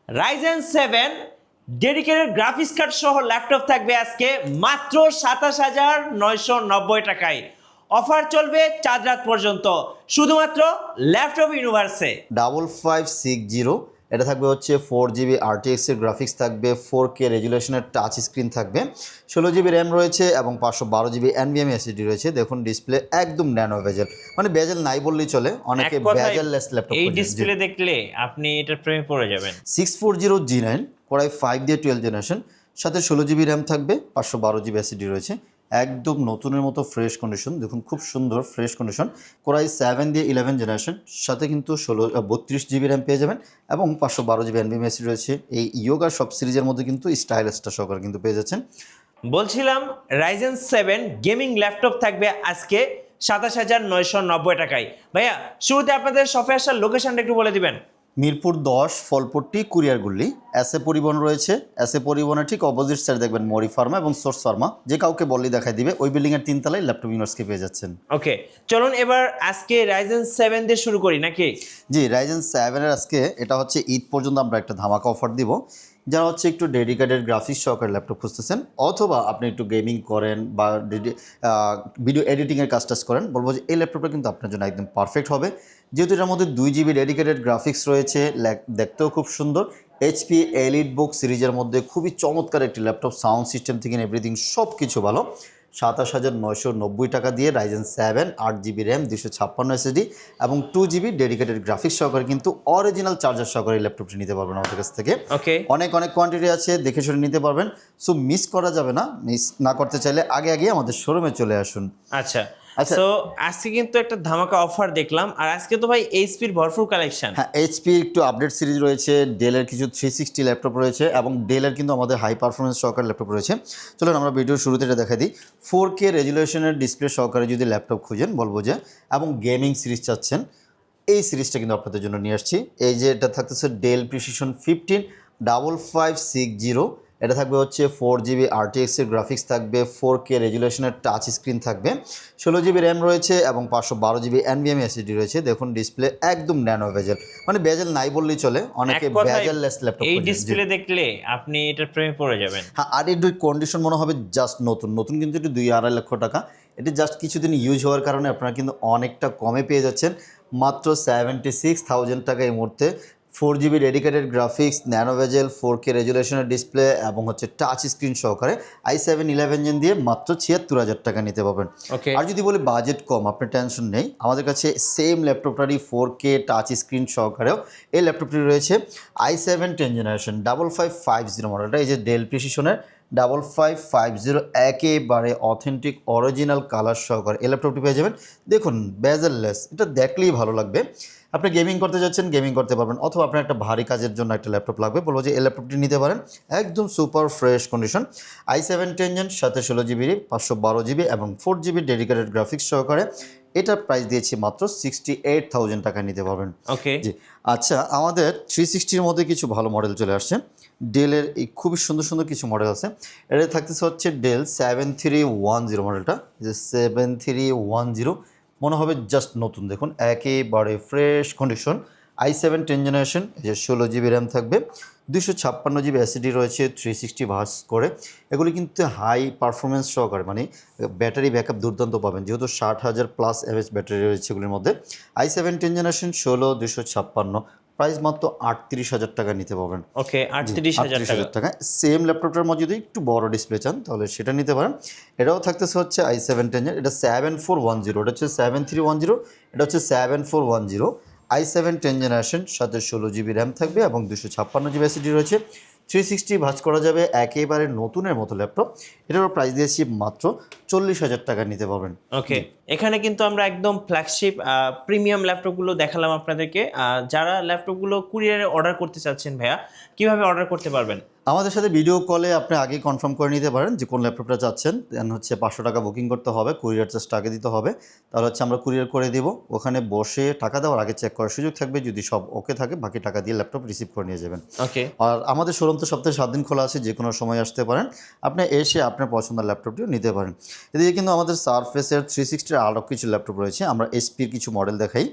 Ryzen 7 dedicated graphics card সহ laptop থাকবে আজকে মাত্র ২৭,৯৯০ টাকায়। অফার চলবে ৪ রাত পর্যন্ত শুধুমাত্র ল্যাপটপ ইউনিভার্সে। 5560 এটা থাকবে হচ্ছে 4GB RTX এর গ্রাফিক্স থাকবে, 4K রেজুলেশনের টাচ স্ক্রিন থাকবে, 16GB র্যাম রয়েছে এবং 512GB NVMe SSD রয়েছে। দেখুন ডিসপ্লে একদম ন্যানো বেজেল, মানে বেজেল নাই বললেই চলে, অনেকে বেজেললেস ল্যাপটপ এই ডিসপ্লে দেখলে আপনি এটার প্রেমে পড়ে যাবেন। 640G9 Core i5 দিয়ে 12 জেনারেশন, সাথে 16GB র্যাম থাকবে, 512GB SSD রয়েছে। একদম নতুনের মতো ফ্রেশ কন্ডিশন, দেখুন খুব সুন্দর ফ্রেশ কন্ডিশন। Core i7 দিয়ে 11 জেনারেশন, সাথে কিন্তু 32GB র্যাম পেয়ে যাবেন এবং 512GB NVMe SSD রয়েছে। এই ইয়োগা সব সিরিজের মধ্যে কিন্তু স্টাইলিশটা সহকারে কিন্তু পেয়ে যাচ্ছেন। বলছিলাম Ryzen 7 গেমিং ল্যাপটপ থাকবে আজকে ২৭,৯৯০ টাকায়। ভাইয়া শুরুতে আপনাদের শপে আসার লোকেশনটা একটু বলে দিবেন। মিরপুর 10 ফলপট্টি কুরিয়ারগুলি, এসএ পরিবহন রয়েছে। এসএ পরিবহনের ঠিক অপোজিট সাইড দেখবেন মরি ফার্মা এবং সোর্স ফার্মা, যে কাউকে বললেই দেখাই দিবে। ওই বিল্ডিংয়ের 3 তলায় ল্যাপটপ ইউনিভার্সকে পেয়ে যাচ্ছেন। ওকে, চলুন এবার আজকে Ryzen 7 দিয়ে শুরু করি নাকি? জি, Ryzen 7 এর আজকে এটা হচ্ছে ঈদ পর্যন্ত আমরা একটা ধামাকা অফার দিব। যারা হচ্ছে একটু ডেডিকেটেড গ্রাফিক্স সহকারে ল্যাপটপ খুঁজতেছেন, অথবা আপনি একটু গেমিং করেন বা ভিডিও এডিটিংয়ের কাজ টাজ করেন, বলবো যে এই ল্যাপটপটা কিন্তু আপনার জন্য একদম পারফেক্ট হবে। যেহেতু এটার মধ্যে 2GB ডেডিকেটেড গ্রাফিক্স রয়েছে, দেখতেও খুব সুন্দর। HP EliteBook সিরিজের মধ্যে খুবই চমৎকার একটি ল্যাপটপ, সাউন্ড সিস্টেম থেকে এভরিথিং সব কিছু ভালো। ২৭,৯৯০ টাকা দিয়ে Ryzen 7 8GB র্যাম 256 SSD এবং 2GB ডেডিকেটেড গ্রাফিক্স সহকারে কিন্তু অরিজিনাল চার্জার সহকারে এই ল্যাপটপটি নিতে পারবেন আমাদের কাছ থেকে। ওকে, অনেক কোয়ান্টিটি আছে, দেখে শুনে নিতে পারবেন। সো মিস করা যাবে না। মিস না করতে চাইলে আগে আমাদের শোরুমে চলে আসুন। আচ্ছা আচ্ছা। তো আজকে কিন্তু একটা ধামাকা অফার দেখলাম, আর আজকে তো ভাই এইচপির ভরপুর কালেকশন। হ্যাঁ, HP একটু আপডেট সিরিজ রয়েছে, ডেলের কিছু 360 ল্যাপটপ রয়েছে এবং ডেলের কিন্তু আমাদের হাই পারফরমেন্স সহকারে ল্যাপটপ রয়েছে। চলুন আমরা ভিডিওর শুরুতে এটা দেখা দিই। 4K রেজুলেশনের ডিসপ্লে সহকারে যদি ল্যাপটপ খুঁজেন, বলবো যে এবং গেমিং সিরিজ চাচ্ছেন, এই সিরিজটা কিন্তু আপনাদের জন্য নিয়ে আসছি। এই যে এটা থাকতেছে ডেল প্রিসিশন 155560, এটা থাকবে হচ্ছে 4GB RTX এর গ্রাফিক্স থাকবে, 4K রেজুলেশনের টাচ স্ক্রিন থাকবে, 16GB র্যাম রয়েছে এবং 512GB NVMe SSD রয়েছে। দেখুন ডিসপ্লে একদম ন্যানো বেজেল, মানে বেজেল নাই বললেই চলে, অনেকে বেজেললেস ল্যাপটপ। এই ডিসপ্লে দেখলে আপনি এটার প্রেমে পড়ে যাবেন। হ্যাঁ, আর এর কন্ডিশন মনে হবে জাস্ট নতুন কিন্তু একটু 2-2.5 লক্ষ টাকা। এটি জাস্ট কিছুদিন ইউজ হওয়ার কারণে আপনারা কিন্তু অনেকটা কমে পেয়ে যাচ্ছেন, মাত্র 76,000 টাকা এই মুহূর্তে। 4GB dedicated graphics, nano bezel, 4K রেজুলেশনের ডিসপ্লে এবং হচ্ছে টাচ স্ক্রিন সহকারে i7 11 জেন দিয়ে মাত্র 76,000 টাকা নিতে পারবেন। ওকে, আর যদি বলি বাজেট কম, আপনার টেনশন নেই, আমাদের কাছে সেম ল্যাপটপটারই 4K টাচ স্ক্রিন সহকারেও এই ল্যাপটপটি রয়েছে। i7 10 জেনারেশন 5550 মডেলটা, এই যে ডেল প্রিসিশনের 5550, একেবারে অথেন্টিক অরিজিনাল কালার সহকারে এই ল্যাপটপটি পেয়ে যাবেন। দেখুন বেজেললেস, এটা দেখলেই ভালো লাগবে। আপনি গেমিং করতে যাচ্ছেন, গেমিং করতে পারবেন, অথবা আপনার একটা ভারী কাজের জন্য একটা ল্যাপটপ লাগবে, বলবো যে এই ল্যাপটপটি নিতে পারেন। একদম super fresh condition, i7 10 gen, সাথে 16GB 512GB এবং 4GB ডেডিকেটেড গ্রাফিক্স সহকারে। এটার প্রাইস দিয়েছি মাত্র 68,000 টাকা নিতে পারবেন। ওকে, জি। আচ্ছা, আমাদের 360-র মধ্যে কিছু ভালো মডেল চলে আসছে। ডেলের এই খুবই সুন্দর কিছু মডেল আছে। এটা থাকতেছে হচ্ছে ডেল 7310 মডেলটা, যে 7310 মনে হবে জাস্ট নতুন। দেখুন একেবারে ফ্রেশ কন্ডিশন, i7 10 জেনারেশন, এই যে 16GB র্যাম থাকবে, 256GB SSD রয়েছে, 360 ভার্স করে। এগুলি কিন্তু হাই পারফরমেন্স সহকারে, মানে ব্যাটারি ব্যাকআপ দুর্দান্ত পাবেন, যেহেতু 60,000+ mAh ব্যাটারি রয়েছে এগুলির মধ্যে। i7 10 জেনারেশন 16 256, প্রাইস মাত্র 38,000 টাকা নিতে পারবেন। ওকে, 38,000 টাকা। সেম ল্যাপটপটার মধ্যে যদি একটু বড় ডিসপ্লে চান তাহলে সেটা নিতে পারেন। এটাও থাকতেছে হচ্ছে i7 10, এটা 7410, এটা হচ্ছে 7310, এটা হচ্ছে 7410। i7 10 জেনারেশন, সাথে 16GB র্যাম থাকবে এবং 256GB SSD রয়েছে, 360 ভাঁজ করা যাবে, একেবারে নতুনের মতো ল্যাপটপ। এটারও প্রাইস দিয়েছি মাত্র 40,000 টাকা নিতে পারবেন। ওকে, এখানে কিন্তু আমরা একদম ফ্ল্যাগশিপ প্রিমিয়াম ল্যাপটপগুলো দেখালাম আপনাদেরকে। যারা ল্যাপটপগুলো কুরিয়ারে অর্ডার করতে চাচ্ছেন ভাইয়া, কিভাবে অর্ডার করতে পারবেন? আমাদের সাথে ভিডিও কলে আপনি আগে কনফার্ম করে নিতে পারেন যে কোন ল্যাপটপটা চাচ্ছেন, দেন হচ্ছে 500 টাকা বুকিং করতে হবে, কুরিয়ার চার্জটা আগে দিতে হবে, তাহলে হচ্ছে আমরা কুরিয়ার করে দিব। ওখানে বসে টাকা দেওয়ার আগে চেক করার সুযোগ থাকবে, যদি সব ওকে থাকে বাকি টাকা দিয়ে ল্যাপটপ রিসিভ করে নিয়ে যাবেন। ওকে, আর আমাদের শোরুম চলন্ত সপ্তাহে 7 দিন খোলা আছে, যে কোনো সময় আসতে পারেন, আপনি এসে আপনার পছন্দের ল্যাপটপটিও নিতে পারেন। এদিকে কিন্তু আমাদের সারফেসের 360 আরও কিছু ল্যাপটপ রয়েছে, আমরা এসপির কিছু মডেল দেখাই।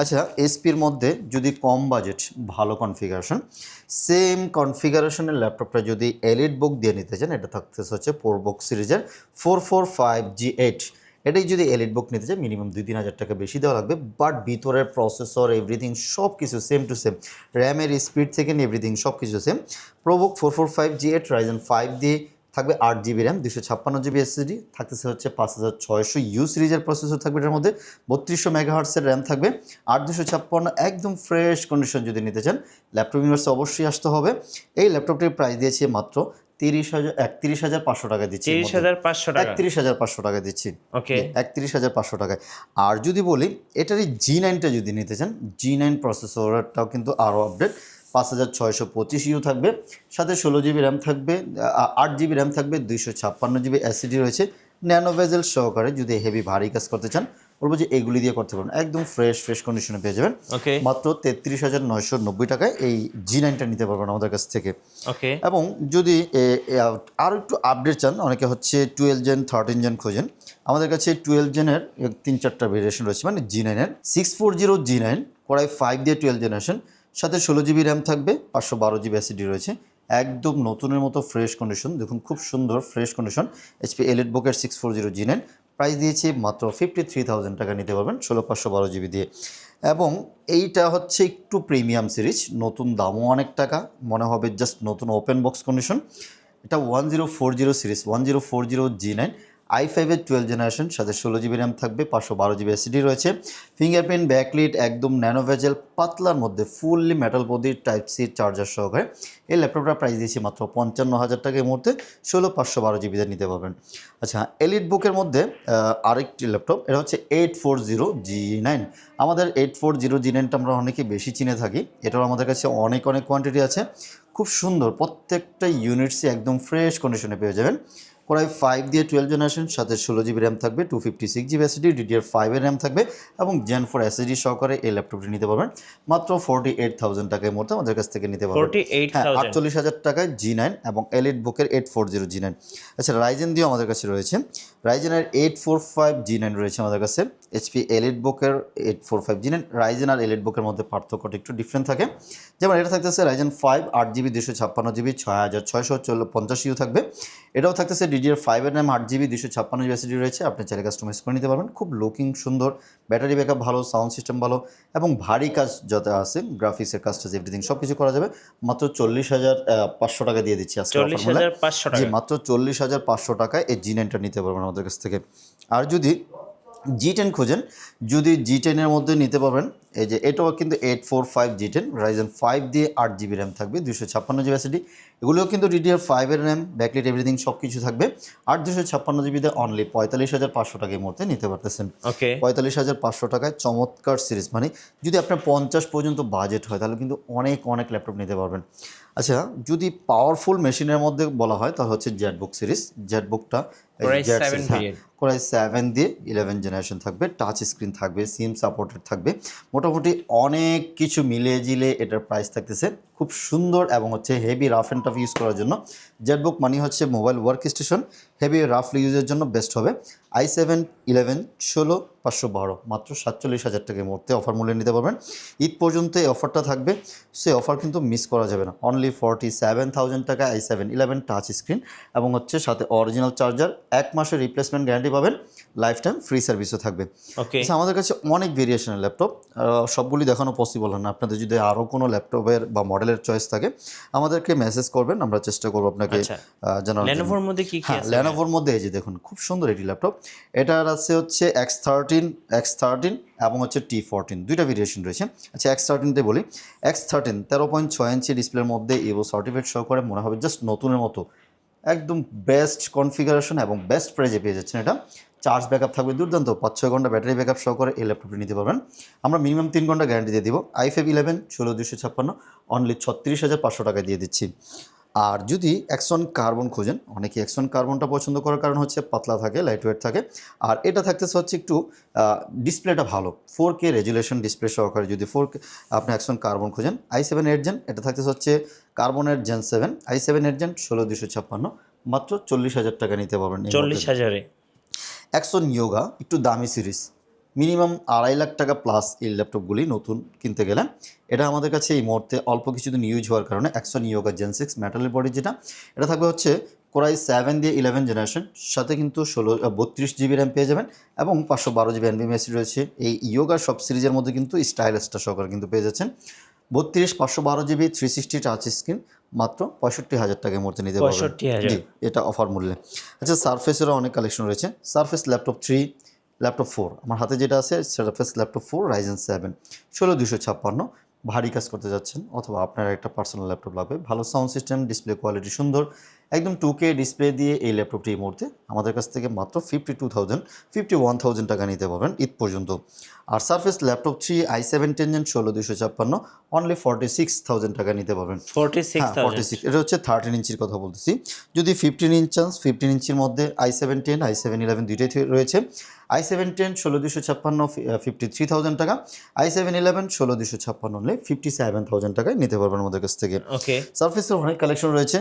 আচ্ছা, এসপির মধ্যে যদি কম বাজেট ভালো কনফিগারেশন, সেম কনফিগারেশনের ল্যাপটপটা যদি এলিট বুক দিয়ে নিতে চান, এটা থাকতেছে হচ্ছে প্রোবুক সিরিজের 445G8। এটাই যদি এলিট বুক নিতে চাই মিনিমাম 2-3 হাজার টাকা বেশি দেওয়া লাগবে, বাট ভিতরের প্রসেসর এভরিথিং সব কিছু সেম টু সেম, র্যামের স্পিড থেকে নিয়ে এভরিথিং সব কিছু সেম। প্রোবুক 445G8 Ryzen 5 দিয়ে থাকবে 8GB র্যাম, 256GB এসএসডি, থাকতেছে হচ্ছে 5600U সিরিজের প্রসেসর থাকবে, এটার মধ্যে 3200 মেগাহার্টসের র্যাম থাকবে, 8256 একদম ফ্রেশ কন্ডিশন যদি নিতে চান ল্যাপটপ ইউনিভার্সে অবশ্যই আসতে হবে। এই ল্যাপটপটির প্রাইস দিয়েছি মাত্র 31,500 টাকা দিচ্ছি, 30,500 টাকা, 31,500 টাকা দিচ্ছি, ওকে। 31,500 টাকায়। আর যদি বলি এটারই G9টা যদি নিতে চান, G9 প্রসেসরটাও কিন্তু আরও আপডেট, 5625U থাকবে, সাথে 16GB র্যাম থাকবে, 8GB র্যাম থাকবে, 256GB এসএসডি রয়েছে, ন্যানো ভেজেল সহকারে। যদি হেভি ভারী কাজ করতে চান বলবো যে এগুলি দিয়ে করতে পারেন, একদম ফ্রেশ কন্ডিশনে পেয়ে যাবেন, ওকে, মাত্র 33,990 টাকায় এই G9টা নিতে পারবেন আমাদের কাছ থেকে। ওকে, এবং যদি আরও একটু আপডেট চান, অনেকে হচ্ছে 12 জেন 13 জেন খোঁজেন, আমাদের কাছে 12 জেনের 3-4টা ভেরিয়েশন রয়েছে, মানে G9-এর 640G9 কোরাই 5 দিয়ে 12 জেনারেশন, সাথে 16GB র্যাম থাকবে, 512GB এসএসডি রয়েছে, একদম নতুনের মতো ফ্রেশ কন্ডিশন, দেখুন খুব সুন্দর ফ্রেশ কন্ডিশন। এইচপি এলিট বুকের 640G9 প্রাইস দিয়েছি মাত্র 53,000 টাকা, নিতে পারবেন 16/512GB দিয়ে। এবং এইটা হচ্ছে একটু প্রিমিয়াম সিরিজ, নতুন দামও অনেক টাকা, মনে হবে জাস্ট নতুন ওপেন বক্স কন্ডিশন। এটা 1040 সিরিজ, 1040G9 i5-এর 12 জেনারেশন, সাথে 16GB র্যাম থাকবে, 512GB এসএসডি রয়েছে, ফিঙ্গারপ্রিন্ট ব্যাকলিট, একদম ন্যানো ভেজেল পাতলার মধ্যে ফুললি মেটাল বডির টাইপ সি চার্জার সহকারে। এই ল্যাপটপটার প্রাইস দিয়েছি মাত্র 55,000 টাকা, এই মুহূর্তে 16/512GB নিতে পারবেন। আচ্ছা, এলিট বুকের মধ্যে আরেকটি ল্যাপটপ, এটা হচ্ছে 840G9। আমাদের 840G9টা আমরা অনেকেই বেশি চিনে থাকি, এটাও আমাদের কাছে অনেক কোয়ান্টিটি আছে, খুব সুন্দর, প্রত্যেকটা ইউনিটসই একদম ফ্রেশ কন্ডিশনে পেয়ে যাবেন। কোরাই 5 দিয়ে 12 জেনারেশন, সাথে 16GB র্যাম থাকবে, 256GB এসএসডি, DDR5-এর র্যাম থাকবে, এবং Gen 4 এসএসডি সহকারে এই ল্যাপটপটি নিতে পারবেন মাত্র 48,000 টাকার মধ্যে আমাদের কাছ থেকে নিতে পারবেন। 48,000, 48,000 টাকায় G9 এবং এলিট বুকের 840G9। আচ্ছা, রাইজেন দিয়েও আমাদের কাছে রয়েছে, রাইজেনের 845G9 রয়েছে আমাদের কাছে, এইচপি এলিট বুকের 845G9। রাইজেন আর এলিট বুকের মধ্যে পার্থক্যটা একটু ডিফারেন্ট থাকে, যেমন এটা থাকতেছে রাইজেন 5 8GB 256GB 6650U থাকবে, এটাও থাকতেছে DDR5-এর র্যাম, 8GB 256GB এসএসডি রয়েছে, আপনি চাইলে কাস্টমাইজ করে নিতে পারবেন, খুব লুকিং সুন্দর, ব্যাটারি ব্যাকআপ ভালো, সাউন্ড সিস্টেম ভালো, এবং ভারী কাজ যত আছে গ্রাফিক্সের কাজটা এভরিথিং সব কিছু করা যাবে। মাত্র 40,500 টাকা দিয়ে দিচ্ছি আজকে অফার মূল্যে, 40,500 জি টাকা, মাত্র 40,500 টাকায় এই G9টা নিতে পারবেন আমাদের কাছ থেকে। আর যদি G10 খোঁজেন, যদি G10-এর মধ্যে নিতে পারবেন, এই যে এটাও কিন্তু 845G10 Ryzen 5 দিয়ে 8GB র্যাম থাকবে, 256GB এসএসডি, এগুলোও কিন্তু DDR5-এর র্যাম, ব্যাকলিট এভরিথিং সব কিছু থাকবে, আর 256GBতে অনলি 45,500 টাকার মধ্যে নিতে পারতেছেন। ওকে, 45,500 টাকায় চমৎকার সিরিজ, মানে যদি আপনার 50 পর্যন্ত বাজেট হয় তাহলে কিন্তু অনেক ল্যাপটপ নিতে পারবেন। আচ্ছা, যদি পাওয়ারফুল মেশিনের মধ্যে বলা হয় তাহলে হচ্ছে জেটবুক সিরিজ, জেটবুকটা Core i7 variant, কোরাই 7 দিয়ে 11 জেনারেশন থাকবে, টাচ স্ক্রিন থাকবে, সিম সাপোর্টেড থাকবে, মোটামুটি অনেক কিছু মিলিয়ে জিলে এটার প্রাইস থাকতেছে খুব সুন্দর, এবং হচ্ছে heavy rough and tough use করার জন্য জেটবুক মানে হচ্ছে মোবাইল ওয়ার্ক স্টেশন, হেভি রাফলি ইউজের জন্য বেস্ট হবে। i7 11 16/512 মাত্র 47,000 টাকার মধ্যে অফার মূল্যে নিতে পারবেন। ঈদ পর্যন্ত এই অফারটা থাকবে, সেই অফার কিন্তু মিস করা যাবে না, অনলি 47,000 টাকা i7 11 টাচ স্ক্রিন, এবং হচ্ছে সাথে অরিজিনাল চার্জার, 1 মাসের রিপ্লেসমেন্ট গ্যারান্টি পাবেন, লাইফ টাইম ফ্রি সার্ভিসও থাকবে। ওকে, আচ্ছা, আমাদের কাছে অনেক ভেরিয়েশনের ল্যাপটপ, সবগুলি দেখানো পসিবল হয় না, আপনাদের যদি আরও কোনো ল্যাপটপের বা মডেলের চয়েস থাকে আমাদেরকে মেসেজ করবেন, আমরা চেষ্টা করবো আপনাকে আচ্ছা, জানানোর জন্য। লেনোভোর মধ্যে কি হ্যাঁ, আছে? লেনোভোর মধ্যে এই যে দেখুন খুব সুন্দর একটি ল্যাপটপ, এটার আছে হচ্ছে X13 এবং হচ্ছে T14, দুইটা ভেরিয়েশন রয়েছে। আচ্ছা, X13-তে বলি, X13 13.6 ইঞ্চি ডিসপ্লের মধ্যে ইভো সার্টিফিকেট সহকারে, মনে হবে জাস্ট নতুনের মতো, একদম বেস্ট কনফিগারেশন এবং বেস্ট প্রাইজে পেয়ে যাচ্ছেন। এটা চার্জ ব্যাকআপ থাকবে দুর্দান্ত, 5-6 ঘন্টা ব্যাটারি ব্যাকআপ সহকারে এই ল্যাপটপটি নিতে পারবেন। আমরা মিনিমাম 3 ঘন্টা গ্যারান্টি দিয়ে দিব। i5 11 16256 অনলি 36,500 টাকা দিয়ে দিচ্ছি। আর যদি Axon কার্বন খোঁজেন, অনেকে Axon কার্বনটা পছন্দ করার কারণ হচ্ছে পাতলা থাকে, লাইট ওয়েট থাকে, আর এটা থাকতেছে হচ্ছে একটু ডিসপ্লেটা ভালো, 4K রেজুলেশন ডিসপ্লে সহকারে। যদি 4K আপনি Axon কার্বন খোঁজেন, i7 8 জেন, এটা থাকতেছে হচ্ছে কার্বনের জেন 7 i7 এর জেন 16256 মাত্র 40,000 টাকা নিতে পারবেন। 40,000-এ অ্যাক্সন ইয়োগা একটু দামি সিরিজ, মিনিমাম 2.5 লাখ টাকা প্লাস এই ল্যাপটপগুলি নতুন কিনতে গেলে। এটা আমাদের কাছে এই মুহূর্তে অল্প কিছুদিন ইউজ হওয়ার কারণে অ্যাক্সন ইয়োগা জেন 6 মেটালের বডি, যেটা এটা থাকবে হচ্ছে কোরাই 7 দিয়ে 11 জেনারেশন, সাথে কিন্তু 32 জিবি র্যাম পেয়ে যাবেন এবং 512 জিবি এনভিএমএসি রয়েছে। এই ইয়োগার সব সিরিজের মধ্যে কিন্তু স্টাইলিশটা সহকারে কিন্তু পেয়ে যাচ্ছেন। 512 জিবি 360 টাচ স্ক্রিন মাত্র 65,000 টাকার মধ্যে নিতে পারবেন। 65,000 জি, এটা অফার মূল্যে। আচ্ছা, সারফেসেরও অনেক কালেকশন রয়েছে। সারফেস ল্যাপটপ 3, ল্যাপটপ 4, আমার হাতে যেটা আছে সারফেস ল্যাপটপ 4 রাইজেন 7 16256, ভারী কাজ করতে যাচ্ছেন অথবা আপনার একটা পার্সোনাল ল্যাপটপ লাগবে, ভালো সাউন্ড সিস্টেম, ডিসপ্লে কোয়ালিটি সুন্দর, একদম 2K ডিসপ্লে দিয়ে এই ল্যাপটপটি এই মুহূর্তে আমাদের কাছ থেকে মাত্র 51,000 টাকা নিতে পারবেন ঈদ পর্যন্ত। আর Surface laptop 3 i7 10 gen 16256 only 46,000 টাকা নিতে পারবেন। 46,000 46, এটা হচ্ছে 13 ইঞ্চির কথা বলতেছি। যদি 15 ইঞ্চ চান, 15 ইঞ্চির মধ্যে i7 10 i7 11 দুইটাই রয়েছে। i7 10 16256 53,000 টাকা, i7 11 16256 অনলি 57,000 টাকায় নিতে পারবেন আমাদের কাছ থেকে। ওকে। সারফেসের অনেক কালেকশন রয়েছে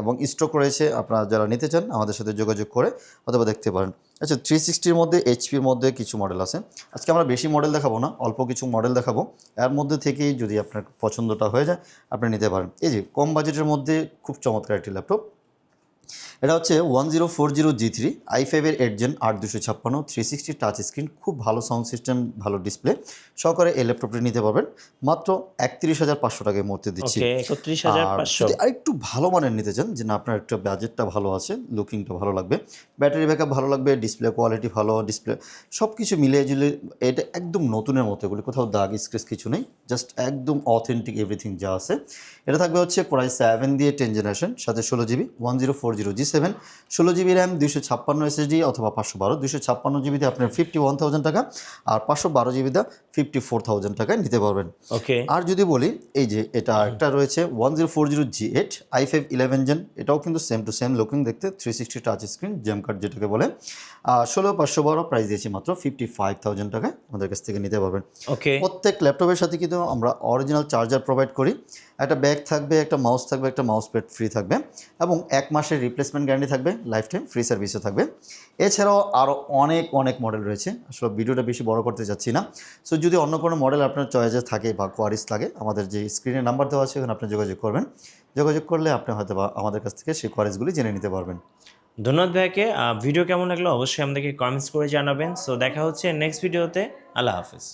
এবং স্টক রয়েছে, আপনারা যারা নিতে চান আমাদের সাথে যোগাযোগ করে অথবা দেখতে পারেন। আচ্ছা, 360-র মধ্যে এইচপির মধ্যে কিছু মডেল আছে। আজকে আমরা বেশি মডেল দেখাবো না, অল্প কিছু মডেল দেখাবো। এর মধ্যে থেকেই যদি আপনার পছন্দটা হয়ে যায় আপনি নিতে পারেন। এই যে কম বাজেটের মধ্যে খুব চমৎকার একটি ল্যাপটপ, এটা হচ্ছে 1040G3 i5 এর 8 জেন 8256 360 টাচ স্ক্রিন, খুব ভালো সাউন্ড সিস্টেম, ভালো ডিসপ্লে সহকারে এই ল্যাপটপটি নিতে পারবেন মাত্র 31,500 টাকার মধ্যে দিচ্ছি। ওকে, আর 31,500। যদি আরেকটু ভালো মানের নিতে চান, যে না আপনার একটা বাজেটটা ভালো আছে, লুকিংটা ভালো লাগবে, ব্যাটারি ব্যাকআপ ভালো লাগবে, ডিসপ্লে কোয়ালিটি ভালো, ডিসপ্লে সব কিছু মিলিয়ে জুলে এটা একদম নতুনের মতো, এগুলি কোথাও দাগ স্ক্র্যাচ কিছু নেই, জাস্ট একদম অথেন্টিক এভরিথিং যা আছে। এটা থাকবে হচ্ছে কোরাই 7 দিয়ে 10 জেনারেশন, সাথে 16 GB 1040G7 16 GB RAM 256 SSD অথবা 512 256 জিবিতে আপনার 51,000 টাকা, আর 512 জিবিতে 54,000 টাকায় নিতে পারবেন। ওকে। আর যদি বলি, এই যে এটা একটা রয়েছে 1040G8 i5 11 জেন, এটাও কিন্তু সেম টু সেম লুকিং দেখতে, 360 টাচ স্ক্রিন, জেম কার্ড যেটাকে বলে। 16,512 প্রাইস দিয়েছি মাত্র 55,000 টাকায় আমাদের কাছ থেকে নিতে পারবেন। ওকে। প্রত্যেক ল্যাপটপের সাথে কিন্তু আমরা অরিজিনাল চার্জার প্রোভাইড করি, একটা ব্যাগ থাকবে, একটা মাউস থাকবে, একটা মাউস প্যাড ফ্রি থাকবে এবং 1 মাসের রিপ্লেসমেন্ট গ্যারান্টি থাকবে, লাইফ টাইম ফ্রি সার্ভিসও থাকবে। এছাড়াও আরও অনেক অনেক মডেল রয়েছে, আসলে ভিডিওটা বেশি বড় করতে যাচ্ছি না। সো যদি অন্য কোনো মডেল আপনার চয়েসে থাকে বা কোয়ারিস লাগে, আমাদের যে স্ক্রিনে নাম্বার দেওয়া আছে ওখানে আপনি যোগাযোগ করবেন, যোগাযোগ করলে আপনি হয়তো বা আমাদের কাছ থেকে সেই কোয়ারিসগুলি জেনে নিতে পারবেন। ধন্যবাদ ভাইকে। ভিডিও কেমন লাগলো অবশ্যই আমাদেরকে কমেন্টস করে জানাবেন। সো দেখা হচ্ছে নেক্সট ভিডিওতে। আল্লাহ হাফেজ।